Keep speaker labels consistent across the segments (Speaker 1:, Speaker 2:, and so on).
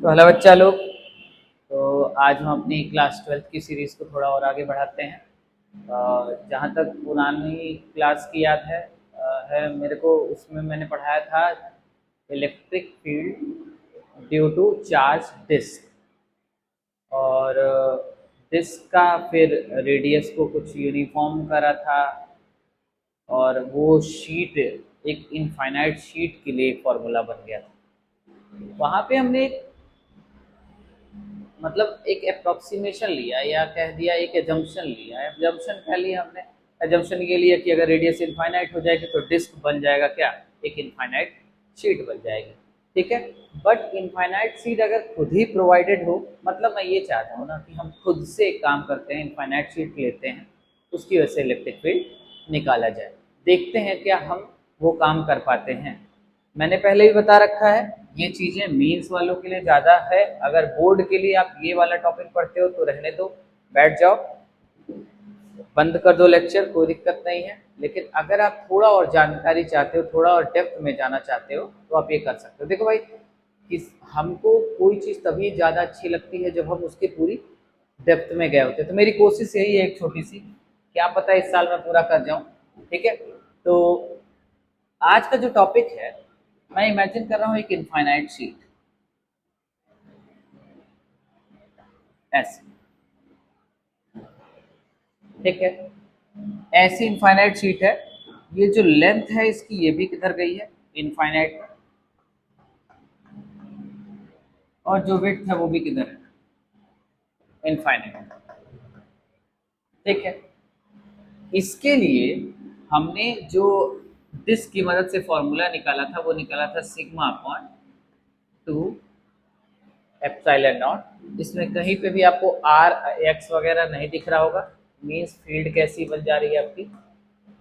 Speaker 1: तो हेलो बच्चा लोग। तो आज हम अपनी क्लास 12th की सीरीज़ को थोड़ा और आगे बढ़ाते हैं। जहाँ तक पुरानी क्लास की याद है मेरे को, उसमें मैंने पढ़ाया था electric field due to charge disc. और डिस्क का फिर रेडियस को कुछ यूनिफॉर्म करा था, और वो शीट एक इनफाइनाइट शीट के लिए एक फॉर्मूला बन गया था। वहाँ पे हमने मतलब एक अप्रोक्सीमेशन लिया, या कह दिया एक एजम्पशन लिया। एजम्पशन क्या लिया हमने? एजम्पशन ये लिया कि अगर रेडियस इनफाइनाइट हो जाएगी तो डिस्क बन जाएगा क्या, एक इनफाइनाइट शीट बन जाएगी। ठीक है, बट इनफाइनाइट शीट अगर खुद ही प्रोवाइडेड हो, मतलब मैं ये चाहता हूँ ना कि हम खुद से एक काम करते हैं, इनफाइनाइट शीट लेते हैं, उसकी वजह से इलेक्ट्रिक फील्ड निकाला जाए। देखते हैं क्या हम वो काम कर पाते हैं। मैंने पहले ही बता रखा है, ये चीज़ें मेंस वालों के लिए ज़्यादा है। अगर बोर्ड के लिए आप ये वाला टॉपिक पढ़ते हो तो रहने दो, बैठ जाओ, बंद कर दो लेक्चर, कोई दिक्कत नहीं है। लेकिन अगर आप थोड़ा और जानकारी चाहते हो, थोड़ा और डेप्थ में जाना चाहते हो, तो आप ये कर सकते हो। देखो भाई, हमको कोई चीज़ तभी ज़्यादा अच्छी लगती है जब हम उसके पूरी डेप्थ में गए होते हैं। तो मेरी कोशिश यही है एक छोटी सी, क्या पता इस साल मैं पूरा कर जाऊँ। ठीक है, तो आज का जो टॉपिक है, मैं इमेजिन कर रहा हूँ एक इनफाइनाइट शीट ऐसे। ठीक है, ऐसी इनफाइनाइट शीट है। ये जो लेंथ है इसकी, ये भी किधर गई है, इनफाइनाइट, और जो विड्थ है वो भी किधर है, इनफाइनाइट। ठीक है, इसके लिए हमने जो डिस्क की मदद से फॉर्मूला निकाला था, वो निकाला था सिग्मा अपॉन 2 एप्सिलॉन नॉट। इसमें कहीं पे भी आपको आर एक्स वगैरह नहीं दिख रहा होगा, मीन्स फील्ड कैसी बन जा रही है आपकी,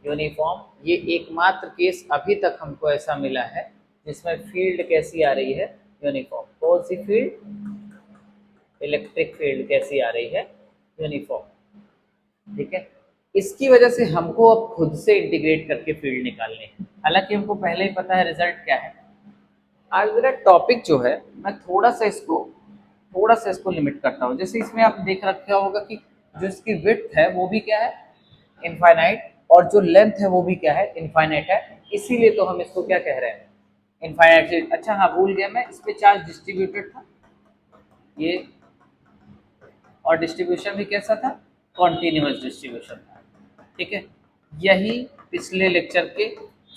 Speaker 1: यूनिफॉर्म। ये एकमात्र केस अभी तक हमको ऐसा मिला है जिसमें फील्ड कैसी आ रही है, यूनिफॉर्म। कौन सी फील्ड? इलेक्ट्रिक फील्ड कैसी आ रही है, यूनिफॉर्म। ठीक है, इसकी वजह से हमको अब खुद से इंटीग्रेट करके फील्ड निकालनी है। हालांकि हमको पहले ही पता है रिजल्ट क्या है। आज मेरा टॉपिक जो है, मैं थोड़ा सा इसको लिमिट करता हूँ। जैसे इसमें आप देख रखा होगा कि जो इसकी विड्थ है वो भी क्या है, इनफाइनाइट, और जो लेंथ है वो भी क्या है, इनफाइनाइट है। इसीलिए तो हम इसको क्या कह रहे हैं, इनफाइनाइट। अच्छा हाँ, भूल गया मैं, इस पे चार्ज डिस्ट्रीब्यूटेड था ये, और डिस्ट्रीब्यूशन भी कैसा था, कॉन्टिन्यूअस डिस्ट्रीब्यूशन था। ठीक है, यही पिछले लेक्चर के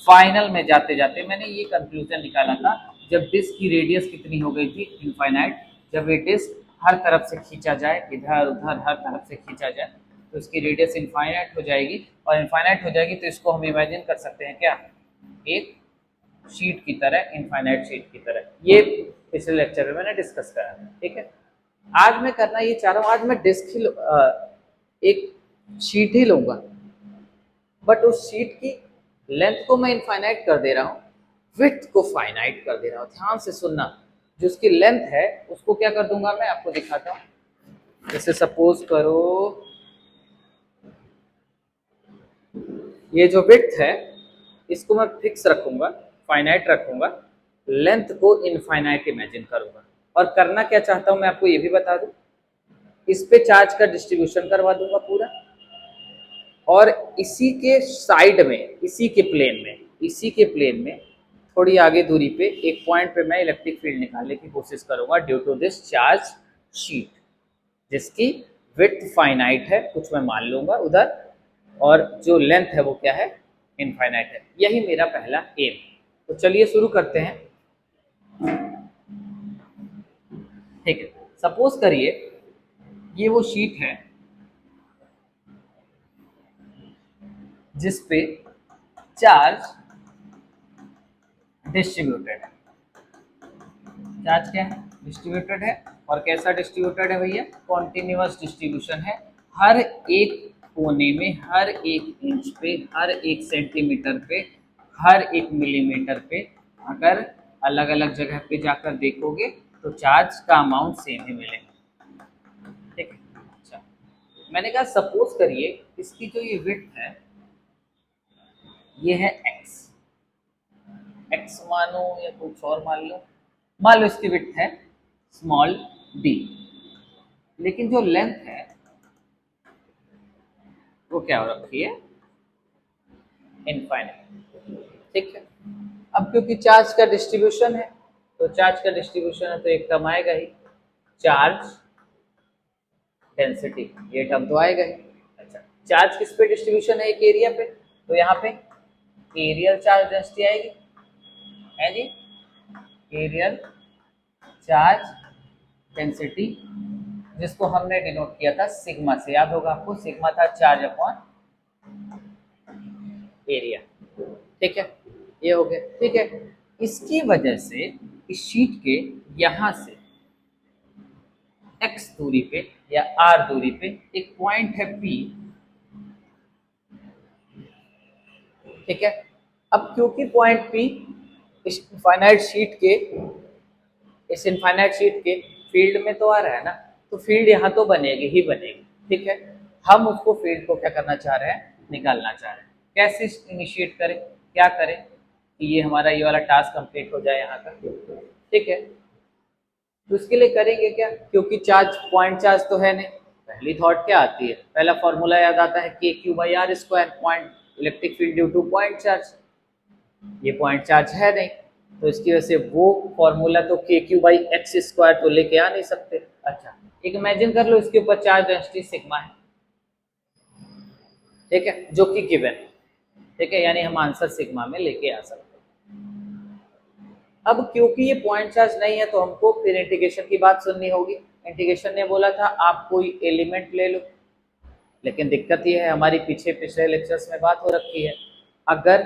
Speaker 1: फाइनल में जाते जाते मैंने ये कंक्लूजन निकाला था। जब डिस्क की रेडियस कितनी हो गई थी, इनफाइनाइट, जब ये डिस्क हर तरफ से खींचा जाए, इधर उधर हर तरफ से खींचा जाए, तो इसकी रेडियस इनफाइनाइट हो जाएगी। और इनफाइनाइट हो जाएगी तो इसको हम इमेजिन कर सकते हैं क्या, एक शीट की तरह, इनफाइनाइट शीट की तरह। ये पिछले लेक्चर में मैंने डिस्कस करा था। ठीक है, आज मैं करना ये चाह रहा हूँ, आज मैं डिस्क ही एक शीट ही लूंगा, बट उस शीट की लेंथ को मैं इनफाइनाइट कर दे रहा हूँ, विड्थ को फाइनाइट कर दे रहा हूँ। ध्यान से सुनना, जो उसकी लेंथ है उसको क्या कर दूंगा, मैं आपको दिखाता हूँ। जैसे सपोज करो ये जो विड्थ है इसको मैं फिक्स रखूंगा, फाइनाइट रखूंगा, लेंथ को इनफाइनाइट इमेजिन करूंगा। और करना क्या चाहता हूं मैं आपको ये भी बता दूं, इस पे चार्ज का डिस्ट्रीब्यूशन करवा दूंगा पूरा, और इसी के साइड में, इसी के प्लेन में थोड़ी आगे दूरी पे एक पॉइंट पे मैं इलेक्ट्रिक फील्ड निकालने की कोशिश करूंगा due to this charge sheet, जिसकी विड्थ फाइनाइट है, कुछ मैं मान लूंगा उधर, और जो लेंथ है वो क्या है, इनफाइनाइट है। यही मेरा पहला एम। तो चलिए शुरू करते हैं। ठीक है, सपोज करिए ये वो शीट है जिस पे चार्ज डिस्ट्रीब्यूटेड है। चार्ज क्या है, डिस्ट्रीब्यूटेड है। और कैसा डिस्ट्रीब्यूटेड है भैया, कॉन्टिन्यूअस डिस्ट्रीब्यूशन है। हर एक कोने में, हर एक इंच पे, हर एक सेंटीमीटर पे, हर एक मिलीमीटर पे, अगर अलग अलग जगह पे जाकर देखोगे तो चार्ज का अमाउंट सेम ही मिलेगा। ठीक है, अच्छा, मैंने कहा सपोज करिए इसकी जो ये विड्थ है ये है एक्स, एक्स मानो या कुछ और मान लो, मान लो इसकी विड्थ है स्मॉल डी, लेकिन जो लेंथ है वो क्या हो रखी है, इनफाइनाइट। ठीक है, अब क्योंकि चार्ज का डिस्ट्रीब्यूशन है, तो चार्ज का डिस्ट्रीब्यूशन है तो एक टर्म आएगा ही, चार्ज डेंसिटी, ये टर्म तो आएगा ही। अच्छा, चार्ज किस पे डिस्ट्रीब्यूशन है, एक एरिया पे, तो यहाँ पे एरियल चार्ज डेंसिटी आएगी, है जी, एरियल चार्ज डेंसिटी, जिसको हमने डिनोट किया था सिग्मा से, याद होगा आपको, सिग्मा था चार्ज अपॉन एरिया। ठीक है, ये हो गया। ठीक है, इसकी वजह से इस शीट के यहां से x दूरी पे या r दूरी पे एक पॉइंट है P। ठीक है, अब क्योंकि पॉइंट P इस इनफाइनाइट शीट के फील्ड में तो आ रहा है ना, तो फील्ड यहाँ तो बनेगी ही बनेगी। ठीक है, हम उसको फील्ड को क्या करना चाह रहे हैं, निकालना चाह रहे हैं। कैसे इनिशिएट करें, क्या करें कि ये हमारा ये वाला टास्क कंप्लीट हो जाए यहाँ का। ठीक है, तो उसके लिए करेंगे क्या, क्योंकि चार्ज पॉइंट चार्ज तो है नहीं, पहली थॉट क्या आती है, पहला फॉर्मूला याद आता है KQ/R², point electric field due two point charge. ये पॉइंट चार्ज है नहीं, तो इसकी वजह से वो फॉर्मूला तो KQ/x² तो लेके आ नहीं सकते। अच्छा, एक इमेजिन कर लो इसके ऊपर चार्ज डेंसिटी सिग्मा है। ठीक है, जो कि गिवन है। ठीक है, यानी हम आंसर सिग्मा में लेके आ सकते हैं। अब क्योंकि ये पॉइंट चार्ज नहीं है तो हमको फिर इंटीग्रेशन की बात सुननी होगी। इंटीग्रेशन ने बोला था आप कोई एलिमेंट ले लो, लेकिन दिक्कत ये है, हमारी पिछले लेक्चर्स में बात हो रखी है, अगर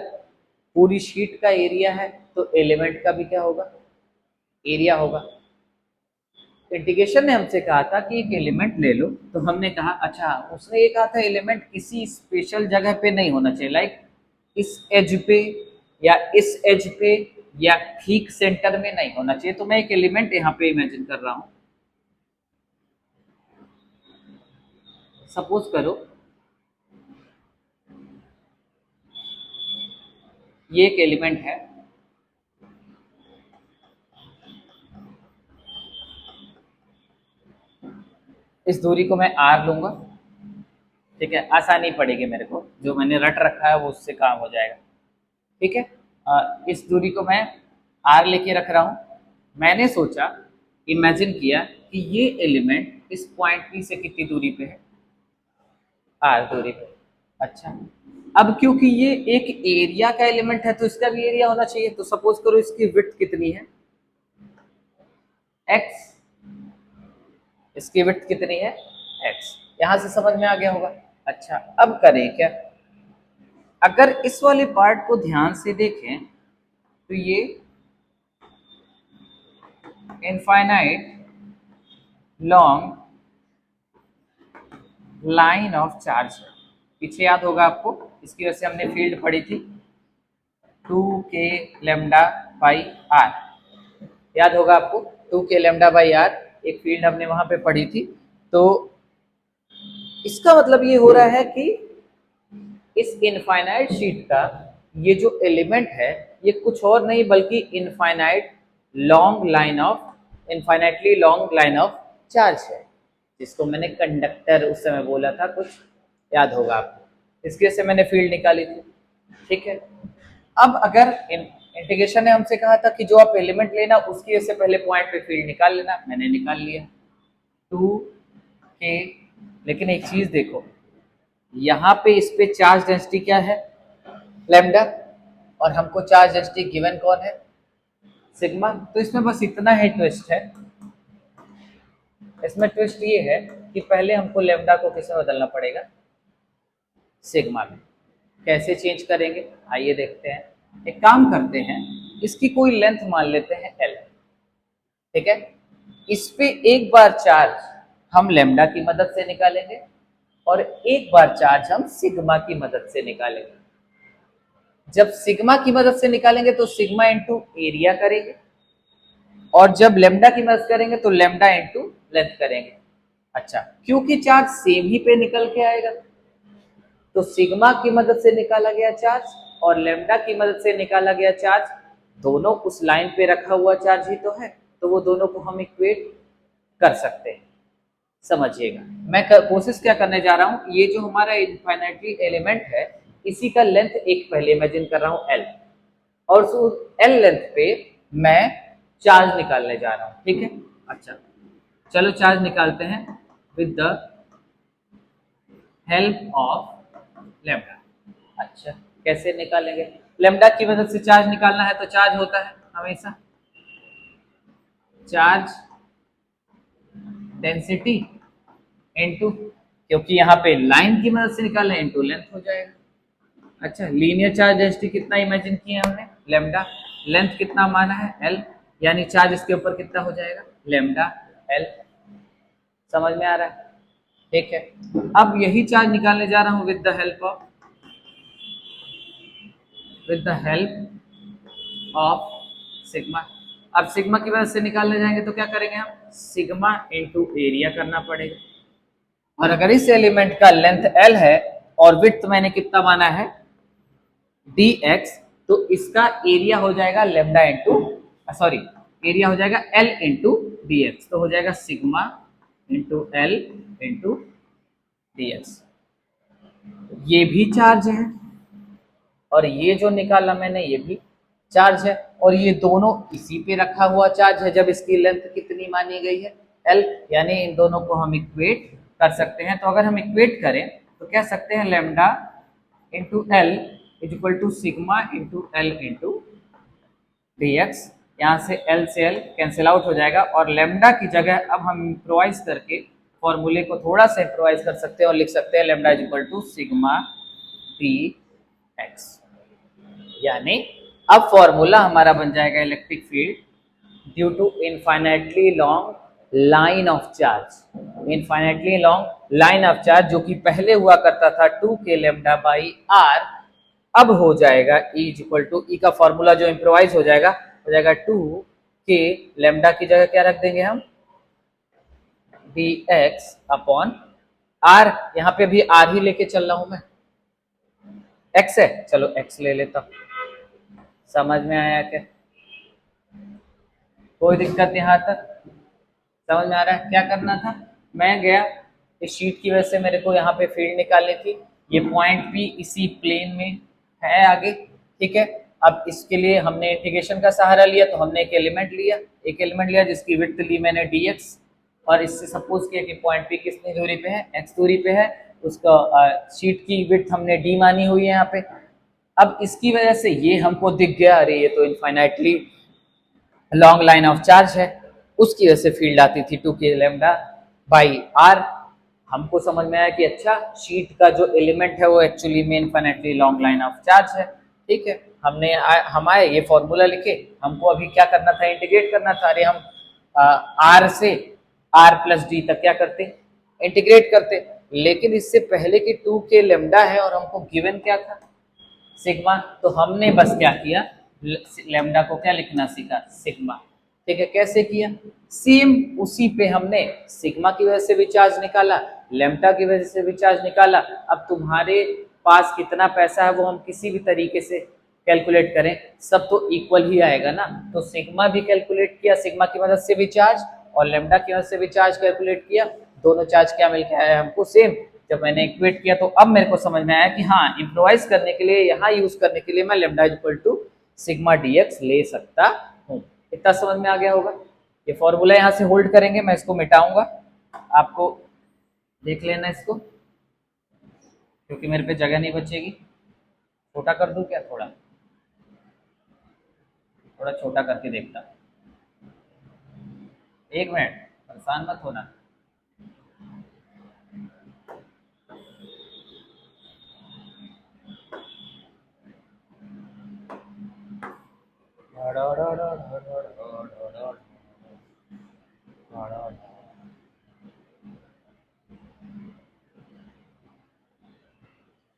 Speaker 1: पूरी शीट का एरिया है तो एलिमेंट का भी क्या होगा, एरिया होगा। इंटीग्रेशन ने हमसे कहा था कि एक एलिमेंट ले लो, तो हमने कहा अच्छा, उसने ये कहा था एलिमेंट किसी स्पेशल जगह पे नहीं होना चाहिए, लाइक इस एज पे या इस एज पे या ठीक सेंटर में नहीं होना चाहिए। तो मैं एक एलिमेंट यहाँ पे इमेजिन कर रहा हूँ, सपोज करो ये एक एलिमेंट है, इस दूरी को मैं r लूंगा। ठीक है, आसानी पड़ेगी मेरे को, जो मैंने रट रखा है वो उससे काम हो जाएगा। ठीक है, इस दूरी को मैं r लेके रख रहा हूँ। मैंने सोचा, इमेजिन किया कि ये एलिमेंट इस पॉइंट P से कितनी दूरी पे है, r दूरी पे। अच्छा, अब क्योंकि ये एक एरिया का एलिमेंट है तो इसका भी एरिया होना चाहिए, तो सपोज करो इसकी विड्थ कितनी है, x, इसकी विड्थ कितनी है, x। यहां से समझ में आ गया होगा। अच्छा, अब करें क्या, अगर इस वाले पार्ट को ध्यान से देखें तो ये infinite long line of charge है। पीछे याद होगा आपको, इसकी वजह से हमने फील्ड पढ़ी थी 2k λ/r, याद होगा आपको 2k λ/r, एक फील्ड हमने वहां पे पढ़ी थी। तो इसका मतलब ये हो रहा है कि इस इनफाइनाइट शीट का ये जो एलिमेंट है ये कुछ और नहीं बल्कि infinitely long line of charge है, जिसको मैंने कंडक्टर उस समय बोला था, कुछ याद होगा आपको। इसकी वजह से मैंने फील्ड निकाली थी। ठीक है, अब अगर इंटीग्रेशन ने हमसे कहा था कि जो आप एलिमेंट लेना उसकी वजह से पहले पॉइंट पे फील्ड निकाल लेना, मैंने निकाल लिया 2k। लेकिन एक चीज देखो, यहाँ पे इस पे चार्ज डेंसिटी क्या है, लैम्डा, और हमको चार्ज डेंसिटी गिवन कौन है, सिग्मा। तो इसमें बस इतना ही ट्विस्ट है, इसमें ट्विस्ट ये है कि पहले हमको लैम्डा को किसमें बदलना पड़ेगा, सिग्मा में। कैसे चेंज करेंगे आइए देखते हैं। एक काम करते हैं, इसकी कोई लेंथ मान लेते हैं L। ठीक है, इस पे एक बार चार्ज हम लैम्डा की मदद से निकालेंगे और एक बार चार्ज हम सिग्मा की मदद से निकालेंगे। जब सिग्मा की मदद से निकालेंगे तो सिग्मा इंटू एरिया करेंगे, और जब लेम्डा की मदद करेंगे तो लेम्डा इंटू लेंथ करेंगे। अच्छा, क्योंकि चार्ज सेम ही पे निकल के आएगा, तो सिग्मा की मदद से निकाला गया चार्ज और लेम्डा की मदद से निकाला गया चार्ज दोनों उस लाइन पे रखा हुआ चार्ज ही तो है। तो वो दोनों को हम इक्वेट कर सकते हैं। समझिएगा, मैं कोशिश क्या करने जा रहा हूँ, ये जो हमारा इनफाइनाइटली एलिमेंट है इसी का लेंथ एक पहले इमेजिन कर रहा हूँ L, और उस L लेंथ पे मैं चार्ज निकालने जा रहा हूँ। ठीक है, अच्छा चलो चार्ज निकालते हैं with the help of lambda. अच्छा कैसे निकालेंगे? लेमडा की मदद से चार्ज निकालना है तो चार्ज होता है हमेशा चार्ज डेंसिटी इनटू, क्योंकि यहाँ पे लाइन की मदद से निकालना है, इनटू लेंथ हो जाएगा। अच्छा लीनियर चार्ज डेंसिटी कितना इमेजिन किया हमने? लेमडा। लेंथ कितना माना है? L, यानी चार्ज इसके ऊपर कितना हो जाएगा? Lambda L। समझ में आ रहा है? ठीक है, अब यही चार्ज निकालने जा रहा हूं with the help of sigma. अब सिग्मा की वजह से निकालने जाएंगे तो क्या करेंगे हम? सिग्मा इनटू एरिया करना पड़ेगा। और अगर इस एलिमेंट का लेंथ L है और विड्थ मैंने कितना माना है? dx, तो इसका एरिया हो जाएगा लेमडा इंटू सॉरी एरिया हो जाएगा L इंटू डी एक्स, तो हो जाएगा sigma into L into D x. ये भी चार्ज है और ये जो निकाला मैंने ये भी चार्ज है, और ये दोनों इसी पे रखा हुआ चार्ज है जब इसकी लेंथ कितनी मानी गई है? L, यानी इन दोनों को हम इक्वेट कर सकते हैं। तो अगर हम इक्वेट करें तो कह सकते हैं lambda into L is equal to sigma into L into D X. यहाँ से L से L कैंसिल आउट हो जाएगा, और लेमडा की जगह अब हम इम्प्रोवाइज करके फॉर्मूले को थोड़ा सा इम्प्रोवाइज कर सकते हैं और लिख सकते हैं lambda is equal to sigma D X. यानी अब फॉर्मूला हमारा बन जाएगा electric field due to infinitely long line of charge. Infinitely long line of charge जो कि पहले हुआ करता था 2k लेमडा बाई आर, अब हो जाएगा E इज इक्वल टू, ई का फॉर्मूला जो इम्प्रोवाइज हो जाएगा 2k लेमडा की जगह क्या रख देंगे हम? dx upon r। यहाँ पे भी r ही लेके चल रहा हूं मैं, x है, चलो x ले लेता हूं। समझ में आया क्या? कोई दिक्कत यहाँ तक? समझ में आ रहा है क्या करना था? मैं गया, इस शीट की वजह से मेरे को यहाँ पे फील्ड निकालनी थी, ये पॉइंट भी इसी प्लेन में है आगे। ठीक है, अब इसके लिए हमने इंटीग्रेशन का सहारा लिया, तो हमने एक एलिमेंट लिया जिसकी विड्थ ली मैंने dx, और इससे सपोज किया कि पॉइंट पी कितनी दूरी पे है? x दूरी पे है, उसका शीट की विड्थ हमने d मानी हुई है यहाँ पे। अब इसकी वजह से ये हमको दिख गया, अरे ये तो infinitely long line of charge है, उसकी वजह से फील्ड आती थी 2k लेमडा बाई आर। हमको समझ में आया कि अच्छा शीट का जो एलिमेंट है वो एक्चुअली में infinitely long line of charge है। ठीक है, हमने हम आए ये फॉर्मूला लिखे, हमको अभी क्या करना था? इंटीग्रेट करना था। अरे हम आर से आर प्लस डी तक क्या करते? इंटीग्रेट करते, लेकिन इससे पहले कि 2k लेमडा है और हमको गिवन क्या था? सिग्मा। तो हमने बस क्या किया? लेमडा को क्या लिखना सीखा? सिग्मा। ठीक है, कैसे किया? सेम उसी पे हमने सिग्मा की वजह से भी चार्ज निकाला, लेमडा की वजह से भी चार्ज निकाला। अब तुम्हारे पास कितना पैसा है वो हम किसी भी तरीके से कैलकुलेट करें, सब तो इक्वल ही आएगा ना। तो सिग्मा भी कैलकुलेट किया, सिग्मा की मदद से भी चार्ज, और लेमडा की मदद से भी चार्ज कैलकुलेट किया। दोनों चार्ज क्या मिल के आया हमको? सेम। जब मैंने इक्वेट किया तो अब मेरे को समझ में आया कि हाँ, इम्प्रोवाइज करने के लिए, यहाँ यूज करने के लिए मैं lambda is equal to sigma dx ले सकता हूँ। इतना समझ में आ गया होगा। ये फॉर्मूला यहाँ से होल्ड करेंगे, मैं इसको मिटाऊंगा, आपको देख लेना इसको, क्योंकि मेरे पे जगह नहीं बचेगी। छोटा कर दूं क्या? थोड़ा छोटा करके देखता। एक मिनट, परेशान मत होना।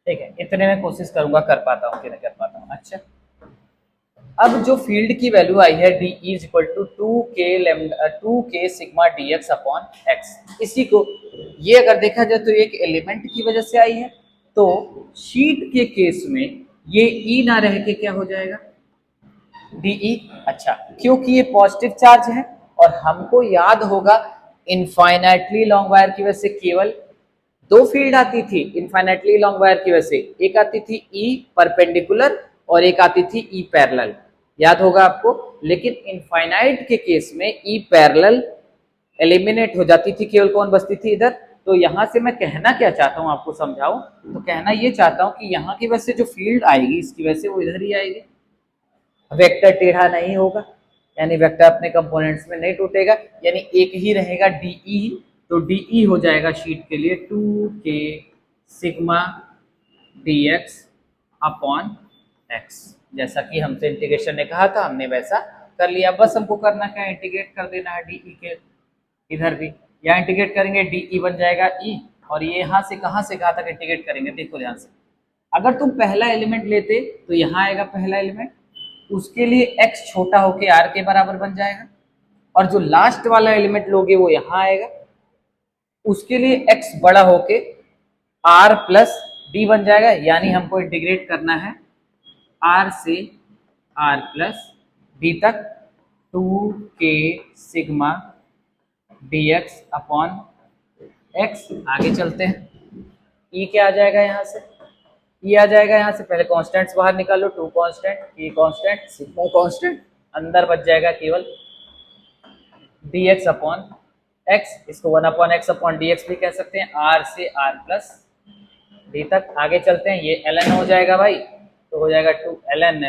Speaker 1: ठीक है, इतने में कोशिश करूंगा, कर पाता हूँ कि नहीं कर पाता हूँ। अच्छा, अब जो फील्ड की वैल्यू आई है D is equal to 2k sigma dx upon X, इसी को ये अगर देखा जाए तो एक एलिमेंट की वजह से आई है, तो शीट के केस में ये ई ना रह के क्या हो जाएगा? डी। अच्छा, क्योंकि ये पॉजिटिव चार्ज है और हमको याद होगा इनफाइनाइटली लॉन्ग वायर की वजह से केवल दो फील्ड आती थी इनफाइनाइटली लॉन्ग वायर की वजह से, एक आती थी ई परपेंडिकुलर और एक आती थी ई पैरेलल, याद होगा आपको। लेकिन इनफाइनाइट के केस में ई पैरेलल एलिमिनेट हो जाती थी, केवल कौन बचती थी इधर। तो यहां से मैं कहना क्या चाहता हूं आपको समझाऊं, तो कहना ये चाहता हूं कि यहाँ की वजह से जो फील्ड आएगी इसकी वजह से वो इधर ही आएगी, वेक्टर टेढ़ा नहीं होगा, यानी वेक्टर अपने कंपोनेंट्स में नहीं टूटेगा, यानी एक ही रहेगा डीई। तो डीई हो जाएगा शीट के लिए 2k sigma dx upon x, जैसा कि हमसे इंटीग्रेशन ने कहा था हमने वैसा कर लिया। बस हमको करना क्या, इंटीग्रेट कर देना है डीई के इधर भी, यहाँ इंटीग्रेट करेंगे डीई बन जाएगा ई, और ये यहाँ से कहाँ से कहाँ तक इंटीग्रेट करेंगे देखो ध्यान से। अगर तुम पहला एलिमेंट लेते तो यहाँ आएगा पहला एलिमेंट, उसके लिए x छोटा होके r के बराबर बन जाएगा, और जो लास्ट वाला एलिमेंट लोगे वो यहाँ आएगा, उसके लिए x बड़ा होके r प्लस डी बन जाएगा, यानी हमको इंटीग्रेट करना है r से r प्लस डी तक 2k sigma dx upon x। आगे चलते हैं, e क्या आ जाएगा यहाँ से, e आ जाएगा यहाँ से, पहले कॉन्स्टेंट्स बाहर निकालो, 2 constant, k constant, sigma constant, अंदर बच जाएगा केवल dx अपॉन x, इसको 1 अपॉन x अपॉन dx भी कह सकते हैं, r से r प्लस डी तक। आगे चलते हैं, ये ln हो जाएगा भाई, तो हो जाएगा 2 ln,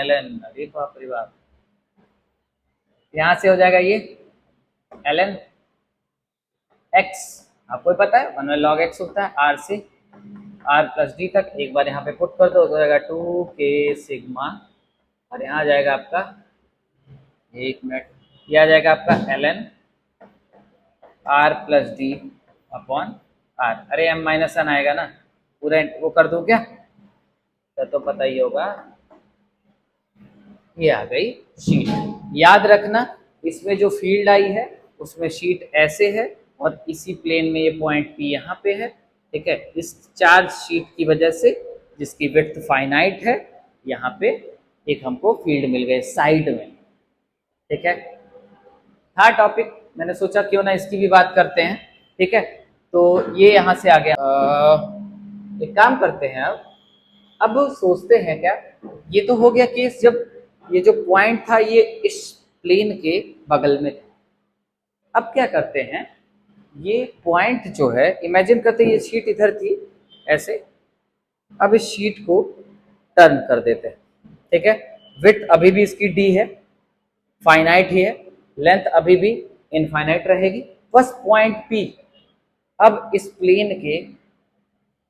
Speaker 1: अरे बाप रे बाप, यहाँ से हो जाएगा ये ln x, आपको पता है 1 log x होता है, r से r प्लस डी तक, एक बार यहाँ पे पुट कर दो, तो हो जाएगा 2k सिग्मा, और यहाँ आ जाएगा आपका, एक मिनट, ये आ जाएगा आपका ln r plus D upon r, अरे m माइनस n आएगा ना, पूरा वो कर दूं क्या, तो पता ही होगा। ये आ गई शीट, याद रखना इसमें जो फील्ड आई है उसमें शीट ऐसे है, और इसी प्लेन में ये पॉइंट P यहाँ पे है, ठीक है। इस चार्ज शीट की वजह से जिसकी विड्थ फाइनाइट है, यहाँ पे एक हमको फील्ड मिल गए साइड में, ठीक है। था टॉपिक, मैंने सोचा क्यों ना इसकी भी बात करते हैं, ठीक है। तो ये यहाँ से आ गया, एक काम करते हैं, अब सोचते हैं क्या, ये तो हो गया केस जब ये जो पॉइंट था ये इस प्लेन के बगल में था। अब क्या करते हैं, ये पॉइंट जो है, इमेजिन करते हैं ये शीट इधर थी ऐसे, अब इस शीट को टर्न कर देते हैं, ठीक है। विड्थ अभी भी इसकी डी है, फाइनाइट ही है, लेंथ अभी भी इनफाइनाइट रहेगी, बस पॉइंट P अब इस प्लेन के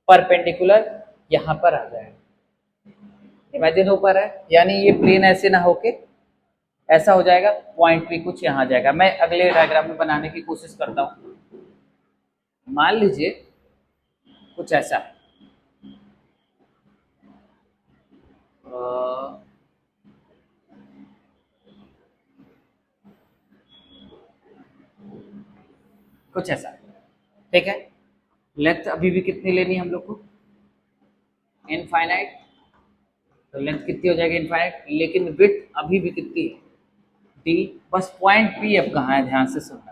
Speaker 1: परपेंडिकुलर यहाँ पर आ जाएगा, इमेजिन हो पा रहा है, यानी ये प्लेन ऐसे ना होके ऐसा हो जाएगा, पॉइंट P कुछ यहाँ आ जाएगा। मैं अगले डायग्राम में बनाने की कोशिश करता हूँ, मान लीजिए कुछ ऐसा, कुछ ऐसा, ठीक है। लेंथ अभी भी कितनी लेनी है हम लोग को, इनफाइनाइट, तो लेंथ कितनी हो जाएगी इनफाइनाइट, लेकिन विड्थ अभी भी कितनी है डी, बस पॉइंट P अब कहाँ है, ध्यान से सुनना,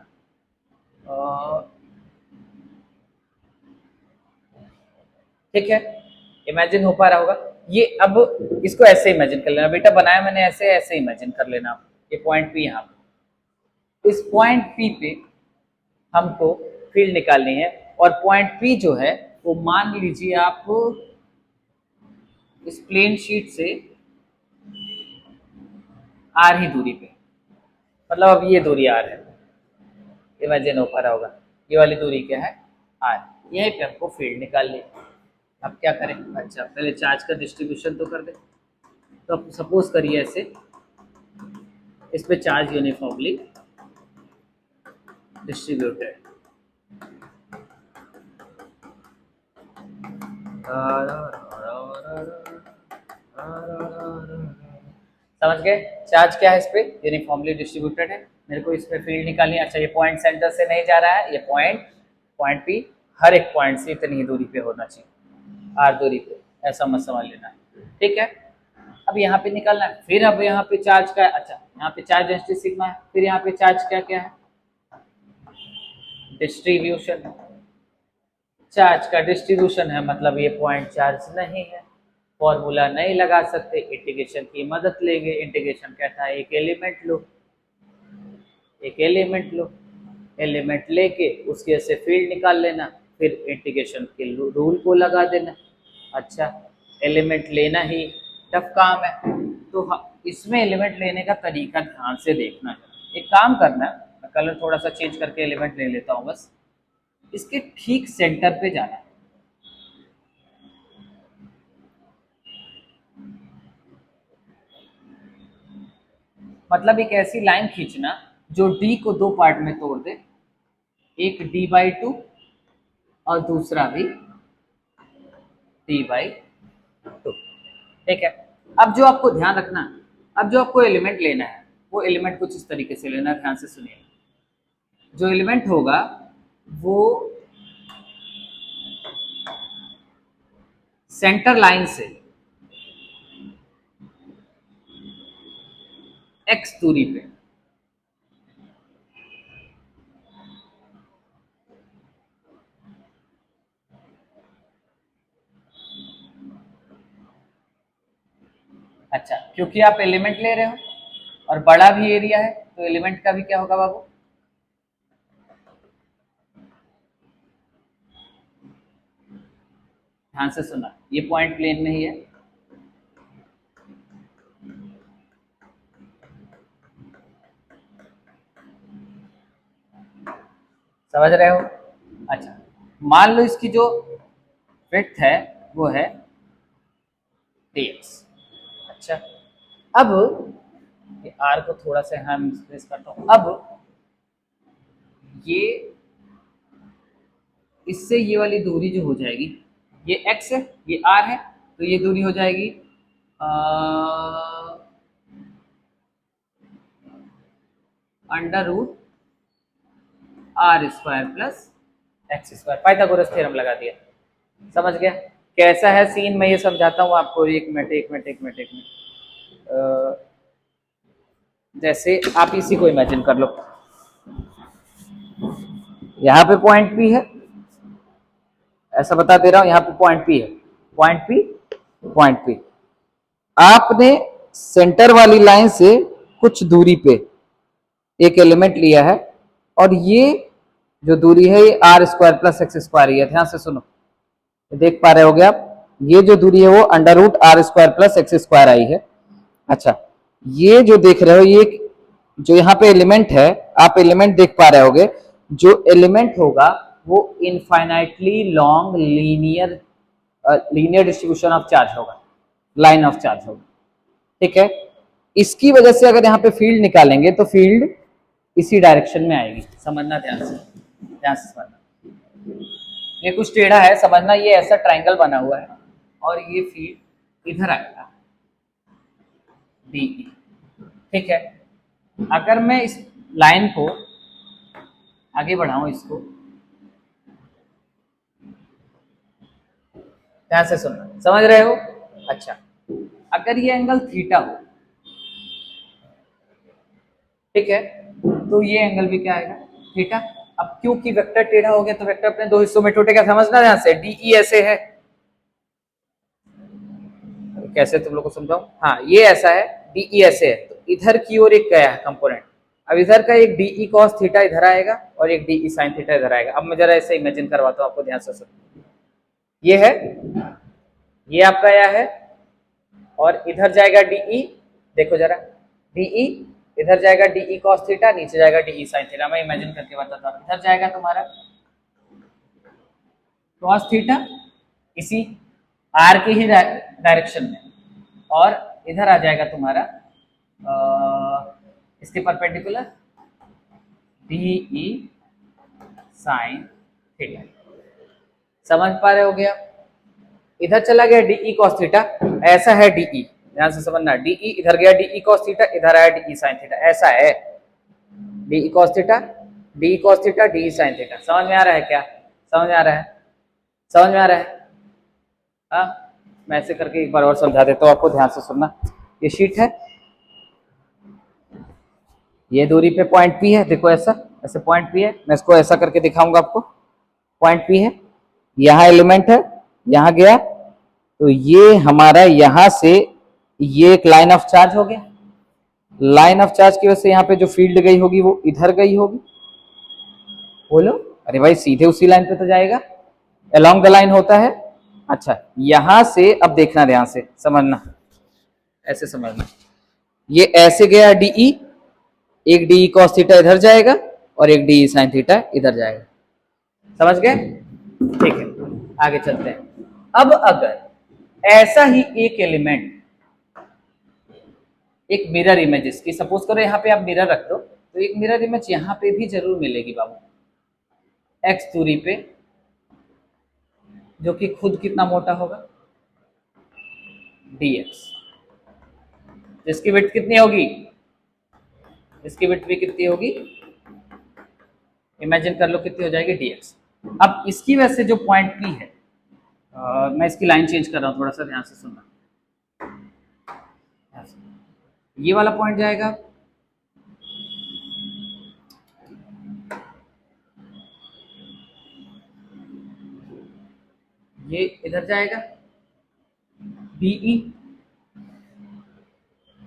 Speaker 1: ठीक है। इमेजिन हो पा रहा होगा ये, अब इसको ऐसे इमेजिन कर लेना बेटा, बनाया मैंने ऐसे, ऐसे इमेजिन कर लेना आप, ये पॉइंट P यहाँ पे, इस पॉइंट P पे हमको फील्ड निकालनी है, और पॉइंट P जो है वो मान लीजिए आप इस प्लेन शीट से r ही दूरी पे, मतलब अब ये दूरी r है, इमेजिन हो पा रहा होगा, ये वाली दूरी क्या है r, यहीं पे हमको फील्ड निकाल ली। अब क्या करें, अच्छा पहले चार्ज का डिस्ट्रीब्यूशन तो कर दे, तो अब सपोज करिए ऐसे, इस पे चार्ज यूनिफॉर्मली डिस्ट्रीब्यूटेड, समझ गए, चार्ज क्या है इस पे, यूनिफॉर्मली डिस्ट्रीब्यूटेड है, मेरे को इस पे फील्ड निकालनी है। अच्छा ये पॉइंट सेंटर से नहीं जा रहा है, ये पॉइंट P हर एक पॉइंट से इतनी ही दूरी पे होना चाहिए, r दूरी पे, ऐसा मत समझ लेना, ठीक है। अब यहाँ पे निकालना है, फिर अब यहाँ पे चार्ज का है, अच्छा यहाँ पे चार्ज डेंसिटी सिग्मा है, फिर यहाँ पे चार्ज क्या क्या है, डिस्ट्रीब्यूशन, चार्ज का डिस्ट्रीब्यूशन है, मतलब ये पॉइंट चार्ज नहीं है, फॉर्मूला नहीं लगा सकते, इंटीग्रेशन की मदद लेंगे। इंटीग्रेशन कहता है एक एलिमेंट लो, एक एलिमेंट लो, एलिमेंट लेके उसके से फील्ड निकाल लेना, फिर इंटीग्रेशन के रूल को लगा देना। अच्छा, एलिमेंट लेना ही टफ काम है, तो इसमें एलिमेंट लेने का तरीका ध्यान से देखना है। एक काम करना है, मैं कलर थोड़ा सा चेंज करके एलिमेंट ले लेता हूँ, बस इसके ठीक सेंटर पे जाना है। मतलब एक ऐसी लाइन खींचना जो डी को दो पार्ट में तोड़ दे, एक d/2 और दूसरा भी d/2। ठीक है, अब जो आपको ध्यान रखना, अब जो आपको एलिमेंट लेना है वो एलिमेंट कुछ इस तरीके से लेना है, ध्यान से सुनिए। जो एलिमेंट होगा वो सेंटर लाइन से x दूरी पे अच्छा, क्योंकि आप एलिमेंट ले रहे हो और बड़ा भी एरिया है, तो एलिमेंट का भी क्या होगा बाबू, ध्यान से सुना, ये पॉइंट प्लेन में ही है, समझ रहे हो। अच्छा, मान लो इसकी जो विड्थ है वो है dx। अच्छा, अब ये r को थोड़ा सा यहाँ मिसप्लेस करता हूँ। अब ये इससे ये वाली दूरी जो हो जाएगी, ये x है, ये r है, तो ये दूरी हो जाएगी √r² plus x²। Pythagoras theorem लगा दिया, समझ गया कैसा है सीन। मैं ये समझाता हूँ आपको, एक मिनट। जैसे आप इसी को इमेजिन कर लो, यहाँ पे पॉइंट P है, ऐसा बता दे रहा हूँ, यहाँ पे पॉइंट P है, पॉइंट P। आपने सेंटर वाली लाइन से कुछ दूरी पे एक एलिमेंट लिया है, और ये जो दूरी है ये r² प्लस x² ही है। ध्यान से सुनो, देख पा रहे होगे आप, ये जो दूरी है वो √r² प्लस x² आई है। अच्छा, ये जो देख रहे हो, ये जो यहाँ पे एलिमेंट है, आप एलिमेंट देख पा रहे होगे, जो एलिमेंट होगा वो infinitely long linear distribution of charge होगा, लाइन ऑफ चार्ज होगा। ठीक है, इसकी वजह से अगर यहाँ पे फील्ड निकालेंगे तो फील्ड इसी डायरेक्शन में आएगी, समझना ध्यान से समझना। ये कुछ टेढ़ा है, समझना, ये ऐसा ट्रायंगल बना हुआ है और ये फील्ड इधर आएगा DE। ठीक है, अगर मैं इस लाइन को आगे बढ़ाऊं, इसको ध्यान से सुनना, समझ रहे हो। अच्छा, अगर ये एंगल थीटा हो, ठीक है, तो ये एंगल भी क्या आएगा, थीटा। अब क्योंकि वेक्टर टेढ़ा हो गया तो वेक्टर अपने दो हिस्सों में टूटेगा, समझना ध्यान से। DE ऐसे है, कैसे तुम लोग को समझाऊं, हाँ ये ऐसा है, DE ऐसे है, तो इधर की ओर एक गया है कंपोनेंट। अब इधर का एक DE cos थीटा इधर आएगा और एक DE sin थीटा इधर आएगा। अब मैं जरा ऐसे इमेजिन करवाता हूँ आपको, ध्यान से सुनो। ये है, ये आपका यह है, और इधर जाएगा DE, देखो जरा, DE इधर जाएगा, DE cos थीटा, नीचे जाएगा DE sin थीटा। मैं इमेजिन करके बताता हूँ, इधर जाएगा तुम्हारा cos थीटा इसी R के ही डायरेक्शन में, और इधर आ जाएगा तुम्हारा इसके परपेंडिकुलर DE sin थीटा। समझ पा रहे हो गया। इधर चला गया DE cos थीटा, ऐसा है DE, ध्यान से समझना, DE इधर गया DE cos थीटा, इधर आया DE sin थीटा, ऐसा है DE cos theta, DE sin theta. समझ में आ रहा है क्या, समझ में आ रहा है, समझ में आ रहा है। हाँ, मैं ऐसे करके एक बार और समझा देता हूँ आपको, ध्यान से सुनना। ये शीट है, ये दूरी पे पॉइंट P है, देखो ऐसा, ऐसे पॉइंट पी है, मैं इसको ऐसा करके दिखाऊंगा आपको। पॉइंट पी है, यहाँ एलिमेंट है, यहाँ गया, तो ये हमारा यहाँ से ये एक लाइन ऑफ चार्ज हो गया। लाइन ऑफ चार्ज की वजह से यहाँ पे जो फील्ड गई होगी वो इधर गई होगी। बोलो, अरे भाई सीधे उसी लाइन पे तो जाएगा, अलोंग द लाइन होता है। अच्छा, यहां से अब देखना, ध्यान से समझना, ऐसे समझना, ये ऐसे गया डीई, एक डीई कॉस थीटा इधर जाएगा और एक डीई साइन थीटा इधर जाएगा। समझ गए? ठीक है, आगे चलते हैं। अब अगर ऐसा ही एक एलिमेंट, एक मिरर इमेज इसकी, सपोज करो यहाँ पे आप मिरर रख दो, तो एक मिरर इमेज यहाँ पे भी जरूर मिलेगी बाबू, एक्स दूरी पे, जो कि खुद कितना मोटा होगा, dx, जिसकी विड्थ कितनी होगी, इसकी विड्थ भी कितनी होगी, इमेजिन कर लो कितनी हो जाएगी, dx। अब इसकी वजह से जो पॉइंट P है, मैं इसकी लाइन चेंज कर रहा हूं, थोड़ा सा ध्यान से सुनना। ये वाला पॉइंट जाएगा, ये इधर जाएगा DE,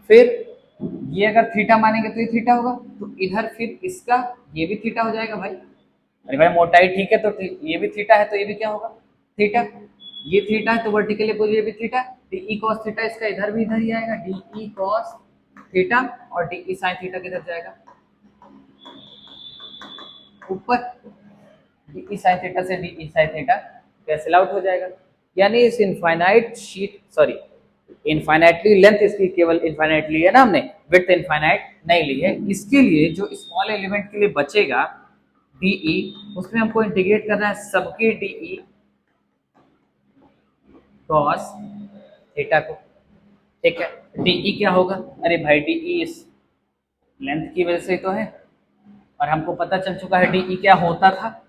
Speaker 1: फिर ये अगर थीटा मानेंगे तो ये थीटा होगा, तो इधर फिर इसका ये भी थीटा हो जाएगा भाई। अरे भाई मोटाई ठीक है, तो ये भी थीटा है, तो ये भी क्या होगा, थीटा। ये थीटा है तो वर्टिकली अपोजिट ये भी थीटा, DE cos थीटा इसका इधर भी इधर ही आएगा, DE cos थीटा, और DE sin थीटा किधर जाएगा, ऊपर। DE sin थीटा से DE sin theta cancel out हो जाएगा। यानी इस infinite sheet, sorry infinitely length इसकी केवल इनफाइनाइटली है ना, हमने विड्थ इनफाइनाइट नहीं ली है। इसके लिए जो स्मॉल एलिमेंट के लिए बचेगा DE, उसमें हमको इंटीग्रेट करना है सबके DE cos थीटा को। ठीक है, DE क्या होगा, अरे भाई DE इस लेंथ की वजह से तो है, और हमको पता चल चुका है DE क्या होता था,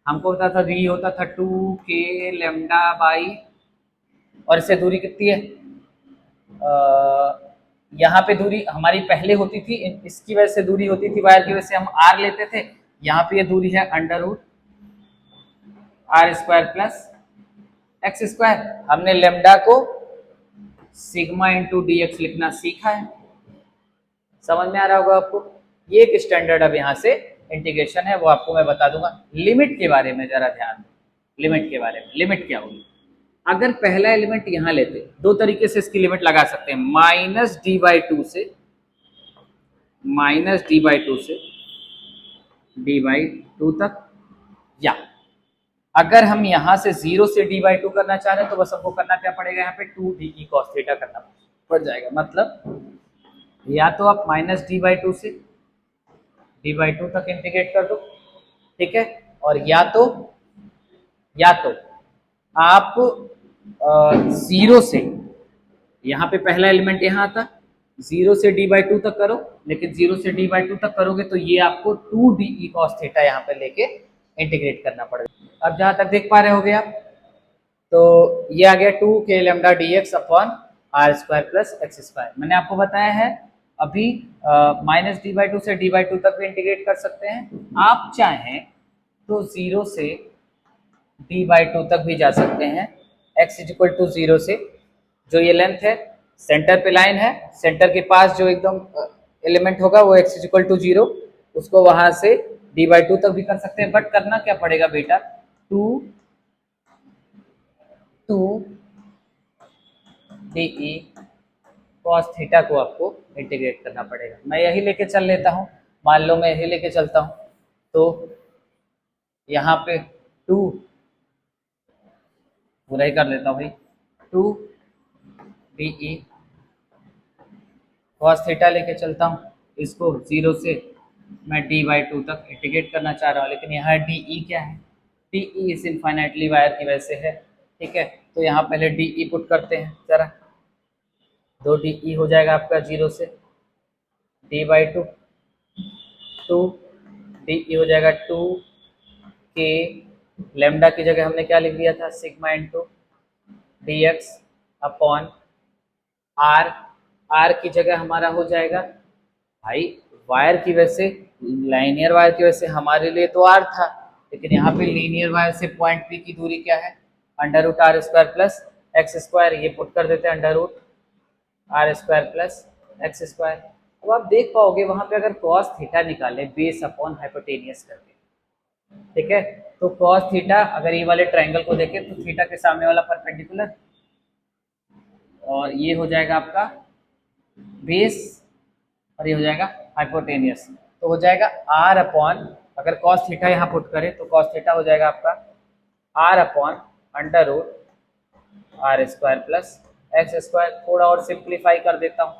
Speaker 1: हमको पता था DE होता था 2k लेमडा बाई, और इससे दूरी कितनी है, यहाँ पे दूरी हमारी पहले होती थी, इसकी वजह से दूरी होती थी वायर की वजह से हम r लेते थे, यहाँ पे ये दूरी है under root R square plus X square. हमने लेमडा को सिग्मा इंटू डी एक्स लिखना सीखा है, समझ में आ रहा होगा आपको। ये एक स्टैंडर्ड अब यहाँ से इंटीग्रेशन है, वो आपको मैं बता दूंगा। लिमिट के बारे में जरा ध्यान दो, लिमिट के बारे में, लिमिट क्या होगी, अगर पहला एलिमेंट यहाँ लेते, दो तरीके से इसकी लिमिट लगा सकते हैं, -d/2 से, -d/2 से d/2 तक, या अगर हम यहाँ से 0 से d/2 करना चाह रहे हैं तो बस हमको करना क्या पड़ेगा, यहाँ पे 2d cos थीटा करना पड़ जाएगा। मतलब या तो आप -d/2 से d/2 तक इंटीग्रेट कर दो, ठीक है, और या तो आप 0 से, यहाँ पे पहला एलिमेंट यहाँ आता, 0 से d/2 तक करो, लेकिन 0 से d/2 तक करोगे तो ये आपको 2de cos थीटा यहाँ पे लेके इंटीग्रेट करना पड़ेगा। अब जहां तक देख पा रहे होगे आप, तो ये आ गया 2k lambda dx upon R square plus X square. मैंने आपको बताया है अभी -d/2 से d/2 तक भी इंटीग्रेट कर सकते हैं, आप चाहें तो 0 से d/2 तक भी जा सकते हैं। x इक्वल टू 0 से, जो ये लेंथ है, सेंटर पे लाइन है, सेंटर के पास जो एकदम एलिमेंट होगा वो x इक्वल टू 0, उसको वहां से d/2 तक भी कर सकते हैं। बट करना क्या पड़ेगा बेटा, 2de cos थीटा को आपको इंटीग्रेट करना पड़ेगा। मैं यही लेके चल लेता हूँ, मान लो मैं यही लेके चलता हूँ, तो यहाँ पे 2 पूरा ही कर लेता हूँ भाई, 2de cos थीटा लेके चलता हूँ, इसको 0 से मैं d/2 तक इंटीग्रेट करना चाह रहा हूँ, लेकिन यहाँ de क्या है, de इस इनफाइनाइटली वायर की वजह से है, ठीक है। तो यहाँ पहले de पुट करते हैं जरा, 2de हो जाएगा आपका 0 से d/2, 2de हो जाएगा 2k लेमडा की जगह हमने क्या लिख दिया था, sigma into dx upon r, r की जगह हमारा हो जाएगा भाई वायर की वजह से लाइनियर वायर की वजह से हमारे लिए तो आर था, लेकिन यहाँ पे लीनियर वायर से पॉइंट पी की दूरी क्या है, under root R square plus X square, ये पुट कर देते हैं under root R square plus X square. अब आप देख पाओगे वहां पे अगर कॉस थीटा निकाले बेस अपॉन हाइपोटेनियस करके, ठीक है, तो कॉस थीटा अगर ये वाले ट्रायंगल को देखें तो थीटा के सामने वाला परपेंडिकुलर, और ये हो जाएगा आपका बेस, और ये हो जाएगा हाइपोटेनियस, तो हो जाएगा आर अपॉन, अगर कॉस थीटा यहाँ पुट करें तो कॉस थीटा हो जाएगा आपका R upon under root R square plus X square. थोड़ा और सिंप्लीफाई कर देता हूँ,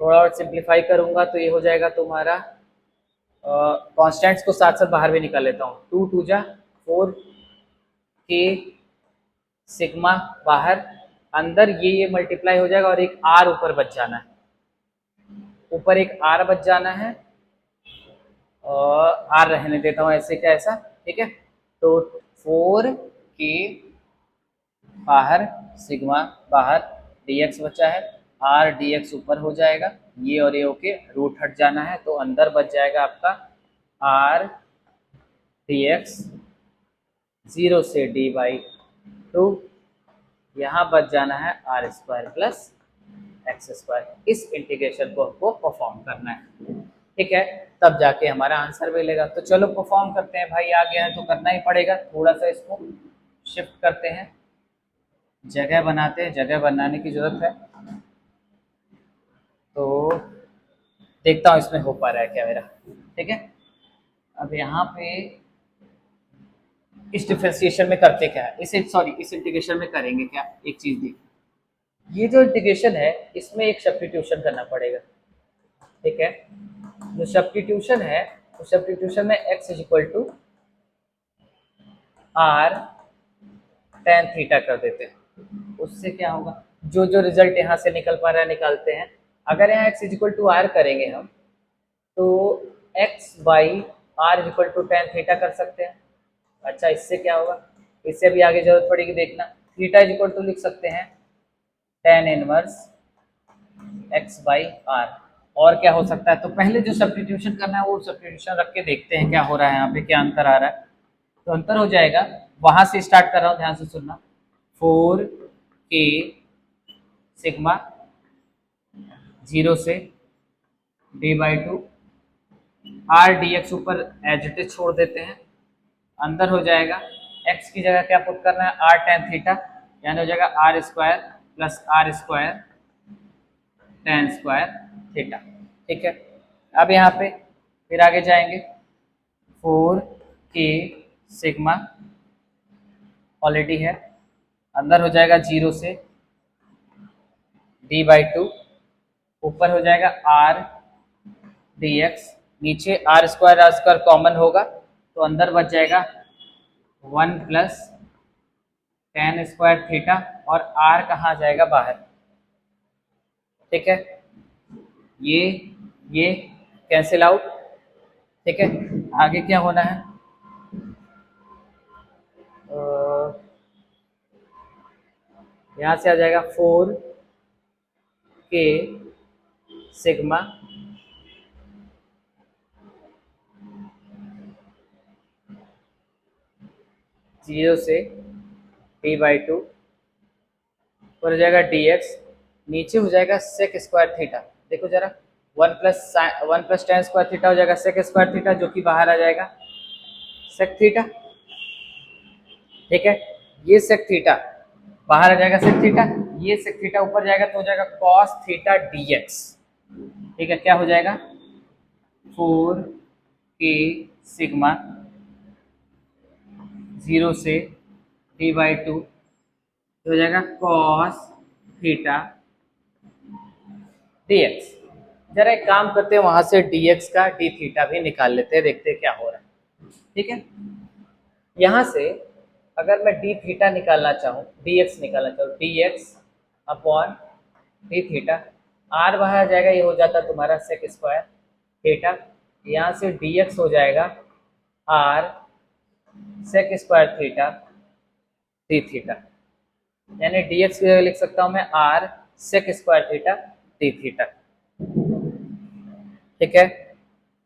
Speaker 1: थोड़ा और सिंप्लीफाई करूंगा तो ये हो जाएगा तुम्हारा, कॉन्स्टेंट्स को साथ साथ बाहर भी निकाल लेता हूँ, टू टू जा फोर के सिग्मा बाहर, अंदर ये मल्टीप्लाई हो जाएगा और एक आर ऊपर बच जाना है, ऊपर एक आर बच जाना है, और आर रहने देता हूँ ऐसे क्या ऐसा, ठीक है। तो फोर के बाहर सिग्मा बाहर dx बचा है, आर dx ऊपर हो जाएगा, ये और ये ओके रूट हट जाना है, तो अंदर बच जाएगा आपका आर dx 0 से d बाई टू, यहाँ बच जाना है R square plus X square. इस इंटीग्रेशन को हमको परफॉर्म करना है, ठीक है, तब जाके हमारा आंसर मिलेगा। तो चलो परफॉर्म करते हैं भाई, आ गया है तो करना ही पड़ेगा, थोड़ा सा इसको शिफ्ट करते हैं, जगह बनाते हैं, जगह बनाने की जरूरत है, तो देखता हूँ इसमें हो पा रहा है क्या मेरा, ठीक है। अब यहाँ पे इस डिफरेंशिएशन में करते क्या है, इसे सॉरी इस इंटीग्रेशन में करेंगे क्या, एक चीज देखिए, ये जो इंटीग्रेशन है इसमें एक सब्स्टिट्यूशन करना पड़ेगा, ठीक है। जो सब्स्टिट्यूशन है उस सब्स्टिट्यूशन में x is equal to R tan theta कर देते हैं, उससे क्या होगा, जो जो रिजल्ट यहाँ से निकल पा रहा है निकालते हैं। अगर यहाँ x is equal to R करेंगे हम, तो x by R is equal to tan theta कर सकते हैं। अच्छा, इससे क्या होगा, इससे भी आगे जरूरत पड़ेगी देखना, थीटा इज इक्वल टू लिख सकते हैं tan inverse x by R. और क्या हो सकता है, तो पहले जो सब्स्टिट्यूशन करना है वो सब्स्टिट्यूशन रख के देखते हैं क्या हो रहा है, यहाँ पे क्या अंतर आ रहा है। तो अंतर हो जाएगा, वहां से स्टार्ट कर रहा हूँ, ध्यान से सुनना, फोर के सिग्मा 0 से d by two, R D x ऊपर एज इट इज छोड़ देते हैं, अंदर हो जाएगा x की जगह क्या पुट करना है, आर टेन थीटा, यानी हो जाएगा R square plus R square tan square theta, ठीक है। अब यहाँ पे फिर आगे जाएंगे, फोर के सिग्मा ऑलरेडी है, अंदर हो जाएगा 0 से d बाई टू, ऊपर हो जाएगा आर डी एक्स, नीचे आर स्क्वायर कॉमन होगा, तो अंदर बच जाएगा one plus ten square theta, और आर कहाँ जाएगा बाहर, ठीक है, ये कैंसिल आउट, ठीक है। आगे क्या होना है, यहाँ से आ जाएगा फोर के सिग्मा जीरो से डी बाई टू, ऊपर हो जाएगा डी एक्स, नीचे हो जाएगा सेक स्क्वायर थीटा, देखो जरा, one plus ten square theta हो जाएगा सेक स्क्वायर थीटा, जो कि बाहर आ जाएगा सेक थीटा, ठीक है। ये सेक थीटा बाहर आ जाएगा सेक थीटा, ये सेक थीटा ऊपर जाएगा तो हो जाएगा कॉस थीटा डी एक्स, ठीक है। क्या हो जाएगा, फोर के सिग्मा 0 से डी बाई टू, हो जाएगा कॉस थीटा dx। जरा एक काम करते हैं, वहां से dx का d थीटा भी निकाल लेते हैं, देखते हैं क्या हो रहा है, ठीक है। यहां से अगर मैं d थीटा निकालना चाहूँ, dx निकालना चाहूँ, dx upon d theta, r बाहर आ जाएगा, ये हो जाता है तुम्हारा सेक स्क्वायर थीटा, यहाँ से dx हो जाएगा r sec square theta d theta, यानी dx की जगह लिख सकता हूँ मैं r sec square theta d theta, ठीक है।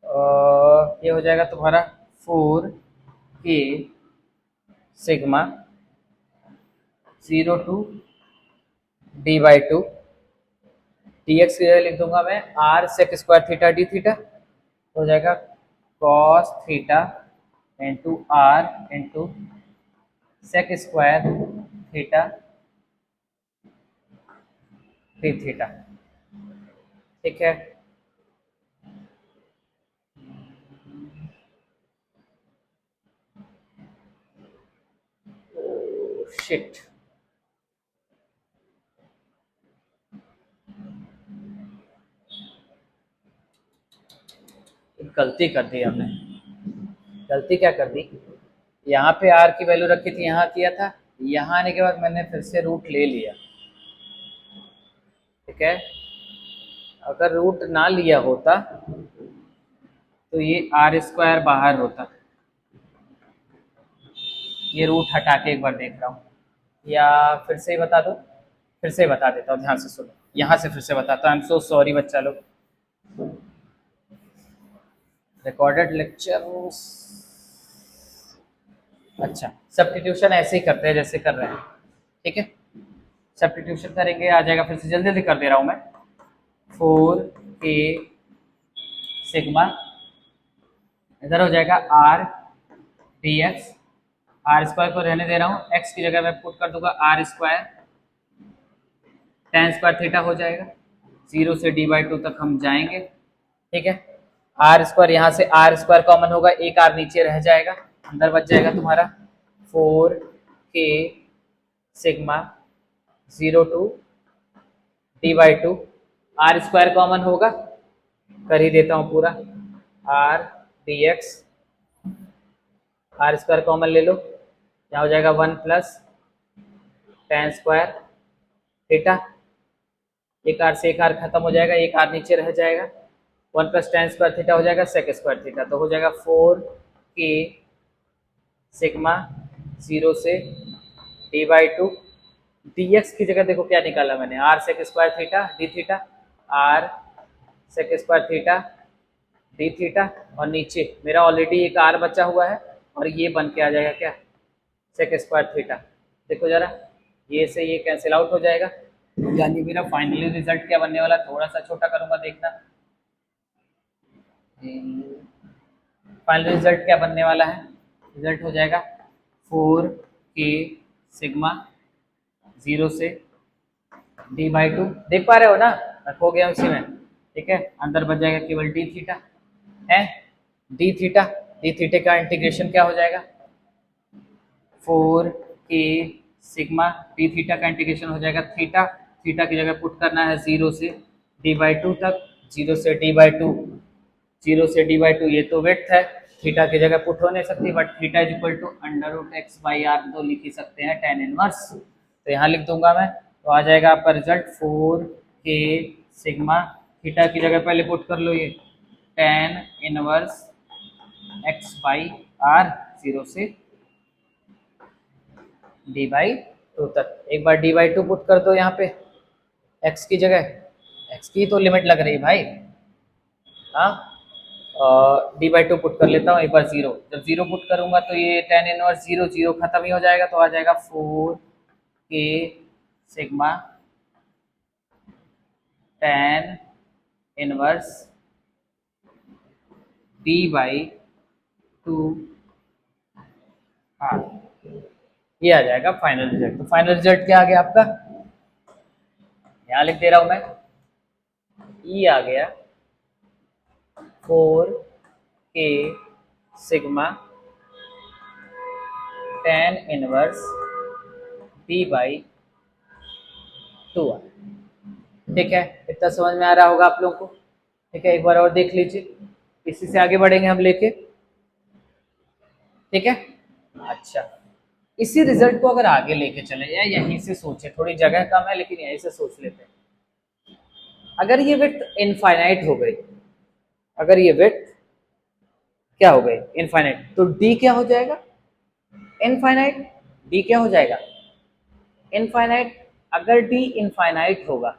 Speaker 1: ये हो जाएगा तुम्हारा 4 k सिग्मा 0 to d/2 dx की जगह लिख दूंगा मैं r sec square theta d theta हो जाएगा cos theta into r into sec square theta d theta. ठीक है, शिट गलती कर दी हमने। गलती क्या कर दी, यहाँ पे r की वैल्यू रखी थी, यहाँ किया था, यहाँ आने के बाद मैंने फिर से रूट ले लिया। ठीक है, अगर रूट ना लिया होता तो ये r स्क्वायर बाहर होता। ये रूट हटा के एक बार देख रहा हूँ, या फिर से ही बता दो, फिर से बता देता हूँ, ध्यान से सुनो, यहाँ से फिर से बताता हूँ। आई एम सो सॉरी बच्चा लोग, रिकॉर्डेड लेक्चर। अच्छा, सब्स्टिट्यूशन ऐसे ही करते हैं जैसे कर रहे हैं। ठीक है, सब्स्टिट्यूशन करेंगे, आ जाएगा, फिर से जल्दी जल्दी कर दे रहा हूँ मैं। 4 k सिग्मा इधर हो जाएगा r dx, आर स्क्वायर को रहने दे रहा हूँ, x की जगह मैं पुट कर दूंगा r square tan square theta हो जाएगा। 0 से d/2 तक हम जाएंगे। ठीक है, आर स्क्वायर, यहाँ से आर स्क्वायर कॉमन होगा, एक आर नीचे रह जाएगा, अंदर बच जाएगा तुम्हारा 4 k सिग्मा 0 to d/2, R square common होगा, कर ही देता हूँ पूरा, r dx, R square common ले लो, यहाँ हो जाएगा 1 प्लस tan स्क्वायर थीटा, एक आर से एक आर खत्म हो जाएगा, एक आर नीचे रह जाएगा, 1 प्लस tan स्क्वायर थीटा हो जाएगा सेक स्क्वायर थीटा, तो हो जाएगा 4 k सिग्मा 0 से d/2 dx की जगह देखो क्या निकाला मैंने, r sec square theta d theta, r sec square theta d theta, और नीचे मेरा ऑलरेडी एक r बचा हुआ है, और ये बन के आ जाएगा क्या, सेक स्क्वायर थीटा। देखो जरा, ये से ये कैंसिल आउट हो जाएगा, यानी मेरा फाइनली रिजल्ट क्या बनने वाला, थोड़ा सा छोटा करूंगा देखना। फाइनल रिजल्ट क्या बनने वाला है, रिजल्ट हो जाएगा 4 k सिग्मा 0 से d/2, देख पा रहे हो ना, रखो गया उसी में। ठीक है, अंदर बच जाएगा केवल d थीटा है, d थीटा, d थीटे का इंटीग्रेशन क्या हो जाएगा, 4 k सिग्मा d थीटा का इंटीग्रेशन हो जाएगा थीटा, थीटा की जगह पुट करना है 0 से d/2 तक, 0 से d/2, 0 से d/2, ये तो विड्थ है, थीटा की जगह पुट हो नहीं सकती, but theta is equal to √x/r तो लिख ही सकते हैं tan इनवर्स, तो यहाँ लिख दूंगा मैं, तो आ जाएगा आपका रिजल्ट 4 k सिग्मा, थीटा की जगह पहले पुट कर लो, ये tan इनवर्स x/r 0 से d/2 तक। एक बार d/2 पुट कर दो यहाँ पे x की जगह, x की तो लिमिट लग रही है भाई, हाँ, d/2 पुट कर लेता हूँ एक बार 0, जब 0 पुट करूंगा तो ये tan इनवर्स 0 0 खत्म ही हो जाएगा, तो आ जाएगा 4 k sigma tan inverse d/2 r, ये आ जाएगा फाइनल रिजल्ट। तो फाइनल रिजल्ट क्या आ गया आपका, यहाँ लिख दे रहा हूं मैं, ई आ गया 4 k sigma tan inverse d/2r। ठीक है, इतना समझ में आ रहा होगा आप लोगों को। ठीक है, एक बार और देख लीजिए, इसी से आगे बढ़ेंगे हम लेके। ठीक है, अच्छा, इसी रिजल्ट को अगर आगे लेके चले या यहीं से सोचे, थोड़ी जगह कम है लेकिन यहीं से सोच लेते हैं, अगर ये विड्थ इनफाइनाइट हो गई, अगर ये विड्थ क्या हो गई, इनफाइनाइट, तो डी क्या हो जाएगा, इनफाइनाइट, डी क्या हो जाएगा, इनफाइनाइट। अगर डी इनफाइनाइट होगा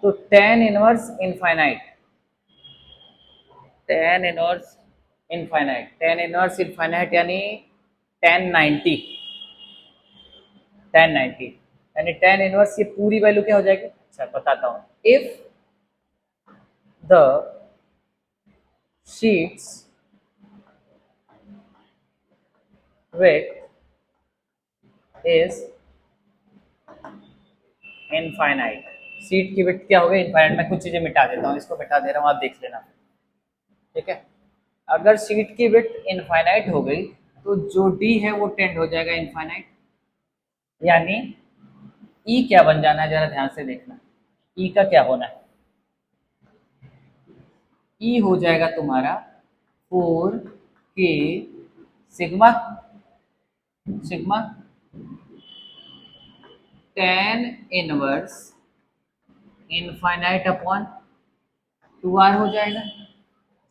Speaker 1: तो tan inverse infinite, tan inverse infinite, tan inverse infinite यानी tan 90, tan 90 यानी tan इनवर्स, ये पूरी वैल्यू क्या हो जाएगी, अच्छा बताता हूँ, if the sheets width is infinite, seat की विड्थ क्या होगी, इनफाइनाइट। मैं कुछ चीजें मिटा देता हूँ, इसको मिटा दे रहा हूँ, आप देख लेना, ठीक है। अगर सीट की विड्थ इनफाइनाइट हो गई तो जो डी है वो टेंड हो जाएगा इनफाइनाइट, यानी ई क्या बन जाना है, जरा ध्यान से देखना, ई का क्या होना है, ई हो जाएगा तुम्हारा 4k sigma, sigma tan inverse infinite upon 2r हो जाएगा,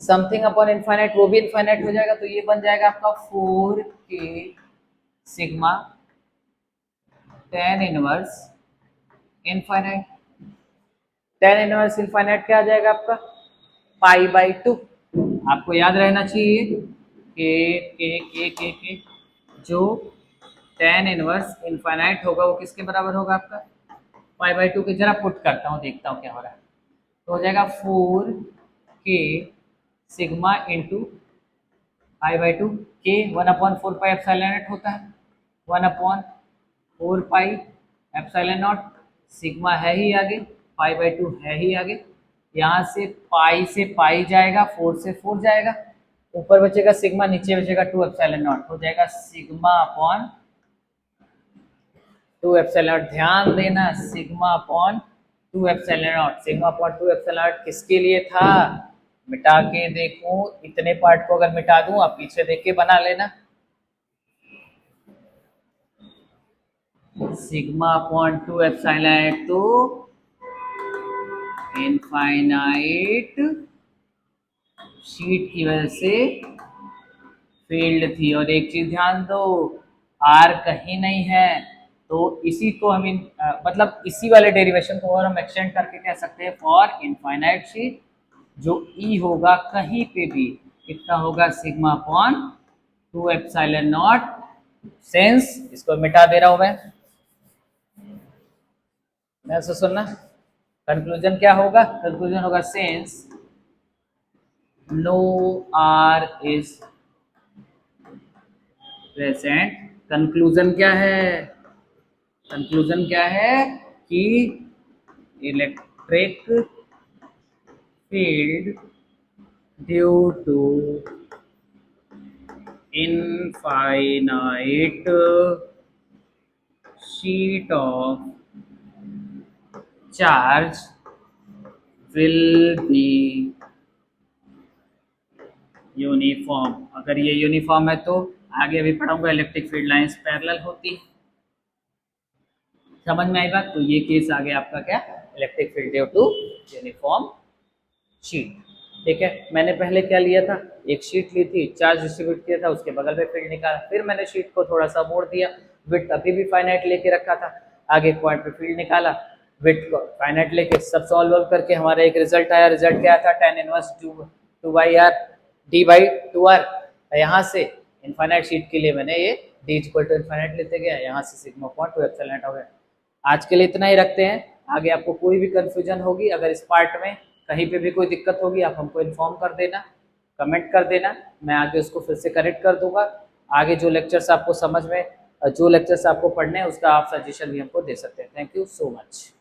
Speaker 1: समथिंग अपॉन इनफाइनाइट वो भी इनफाइनाइट हो जाएगा, तो ये बन जाएगा आपका 4k sigma tan inverse infinite. tan inverse infinite क्या आ जाएगा आपका, π/2। आपको याद रहना चाहिए के जो tan इनवर्स इनफाइनाइट होगा वो किसके बराबर होगा आपका, π/2 के। जरा पुट करता हूँ, देखता हूँ क्या हो रहा है, तो हो जाएगा 4k सिग्मा इंटू π/2, के 1/4 एप्सिलॉन नॉट होता है, 1/4 एप्सिलॉन नॉट, सिग्मा है ही आगे, π/2 है ही आगे, यहाँ से पाई जाएगा, 4 से 4 जाएगा, ऊपर बचेगा सिग्मा, नीचे बचेगा 2 एप्सिलॉन नॉट, हो जाएगा सिग्मा अपॉन 2 एप्सिलॉन नॉट। ध्यान देना, sigma upon 2 epsilon not, sigma upon 2 epsilon not किसके लिए था, मिटा के देखूं, इतने पार्ट को अगर मिटा दूं, आप पीछे देख के बना लेना, सिग्मा अपॉन 2 एप्सिलॉन तो इनफाइनाइट शीट की वजह से फील्ड थी। और एक चीज ध्यान दो, आर कहीं नहीं है, तो इसी को हम मतलब इसी वाले डेरिवेशन को और हम एक्सटेंड करके कह सकते हैं, फॉर इनफाइनाइट शीट जो ई होगा कहीं पे भी कितना होगा, sigma upon 2 epsilon not, sense, इसको मिटा दे रहा हूं मैं से सुनना, कंक्लूजन क्या होगा, कंक्लूजन होगा since no R is present. Conclusion क्या है, कंक्लूजन क्या है कि electric field due to infinite sheet of charge will be uniform. अगर ये यूनिफॉर्म है तो आगे अभी पढ़ाऊंगा इलेक्ट्रिक फील्ड लाइंस पैरेलल होती, समझ में आई बात। तो ये केस आ गया आपका क्या, electric field due to uniform sheet, ठीक है। मैंने पहले क्या लिया था, एक शीट ली थी, चार्ज डिस्ट्रीब्यूट किया था, उसके बगल में फील्ड निकाला, फिर मैंने शीट को थोड़ा सा मोड़ दिया, विड्थ अभी भी फाइनाइट लेके रखा था, आगे पॉइंट पे फील्ड निकाला, विड्थ को फाइनाइट लेके सब सॉल्व करके हमारा एक रिजल्ट आया। रिजल्ट क्या था, tan इनवर्स 2/r d/2r। यहाँ से इनफाइनाइट शीट के लिए मैंने ये d इक्वल टू इनफाइनाइट लेते गया, यहाँ से सिग्मा अपॉन 2 एप्सिलॉन नॉट हो गया। आज के लिए इतना ही रखते हैं, आगे आपको कोई भी कंफ्यूजन होगी, अगर इस पार्ट में कहीं पे भी कोई दिक्कत होगी आप हमको इन्फॉर्म कर देना, कमेंट कर देना, मैं आगे उसको फिर से करेक्ट कर दूंगा। आगे जो लेक्चर्स आपको समझ में, जो लेक्चर्स आपको पढ़ने हैं उसका आप सजेशन भी हमको दे सकते हैं। Thank you so much.